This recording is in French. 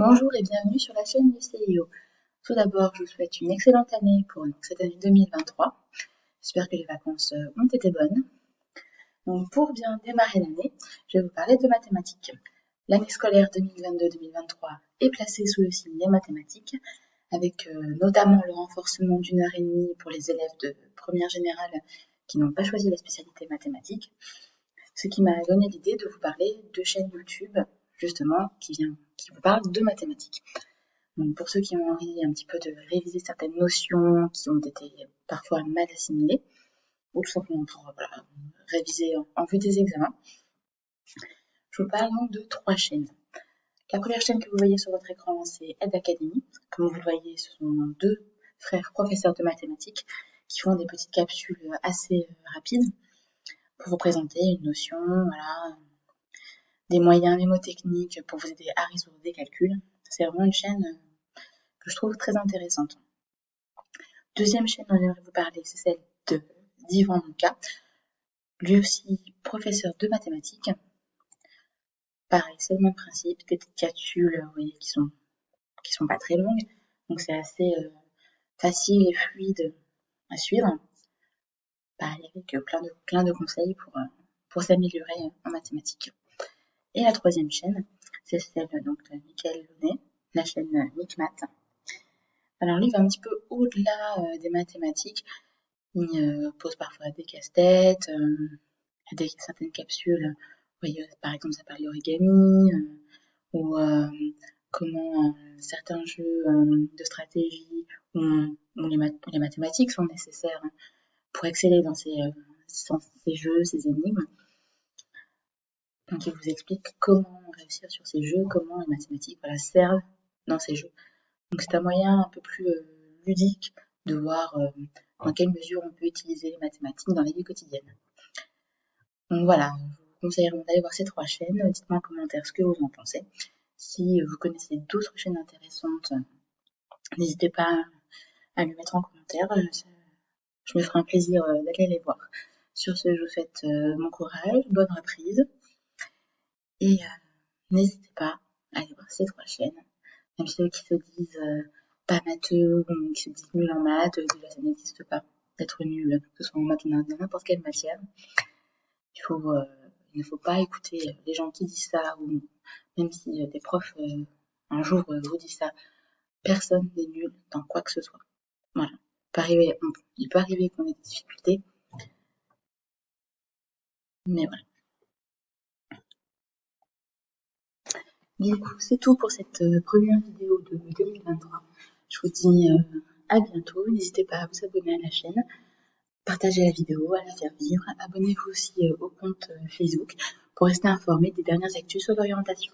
Bonjour et bienvenue sur la chaîne du CIO. Tout d'abord, je vous souhaite une excellente année pour cette année 2023. J'espère que les vacances ont été bonnes. Donc, pour bien démarrer l'année, je vais vous parler de mathématiques. L'année scolaire 2022-2023 est placée sous le signe des mathématiques, avec notamment le renforcement d'une heure et demie pour les élèves de première générale qui n'ont pas choisi la spécialité mathématiques, ce qui m'a donné l'idée de vous parler de chaînes YouTube, justement, qui vous parlent de mathématiques. Donc pour ceux qui ont envie un petit peu de réviser certaines notions qui ont été parfois mal assimilées, ou tout simplement pour réviser en vue des examens, je vous parle donc de 3 chaînes. La première chaîne que vous voyez sur votre écran, c'est Ed Academy. Comme vous le voyez, ce sont 2 frères professeurs de mathématiques qui font des petites capsules assez rapides pour vous présenter une notion, des moyens mnémotechniques pour vous aider à résoudre des calculs. C'est vraiment une chaîne que je trouve très intéressante. Deuxième chaîne dont j'aimerais vous parler, c'est celle d'Yvan Monka, lui aussi professeur de mathématiques. Pareil, c'est le même principe, des petites capsules, vous voyez, qui sont pas très longues, donc c'est assez facile et fluide à suivre. Pareil, avec plein de conseils pour s'améliorer en mathématiques. Et la troisième chaîne, c'est celle donc de Michael Launay, la chaîne MicMath. Alors lui va un petit peu au-delà des mathématiques. Il pose parfois des casse-têtes, certaines capsules. Vous voyez, par exemple, ça parle d'origami, ou comment certains jeux de stratégie ou les mathématiques sont nécessaires pour exceller dans ces jeux, ces énigmes. Donc il vous explique comment réussir sur ces jeux, comment les mathématiques servent dans ces jeux. Donc c'est un moyen un peu plus ludique de voir dans quelle mesure on peut utiliser les mathématiques dans la vie quotidienne. Donc voilà, je vous conseille d'aller voir ces 3 chaînes. Dites-moi en commentaire ce que vous en pensez. Si vous connaissez d'autres chaînes intéressantes, n'hésitez pas à le mettre en commentaire. Je me ferai un plaisir d'aller les voir. Sur ce, je vous souhaite bon courage, bonne reprise. Et n'hésitez pas à aller voir ces 3 chaînes. Même ceux qui se disent pas matheux ou qui se disent nuls en maths, déjà ça n'existe pas d'être nul, que ce soit en maths ou dans n'importe quelle matière. Il ne faut pas écouter les gens qui disent ça, ou même si des profs un jour vous disent ça, personne n'est nul dans quoi que ce soit. Voilà. Il peut arriver qu'on ait des difficultés, mais voilà. Du coup, c'est tout pour cette première vidéo de 2023. Je vous dis à bientôt. N'hésitez pas à vous abonner à la chaîne, partagez la vidéo, à la faire vivre. Abonnez-vous aussi au compte Facebook pour rester informé des dernières actus sur l'orientation.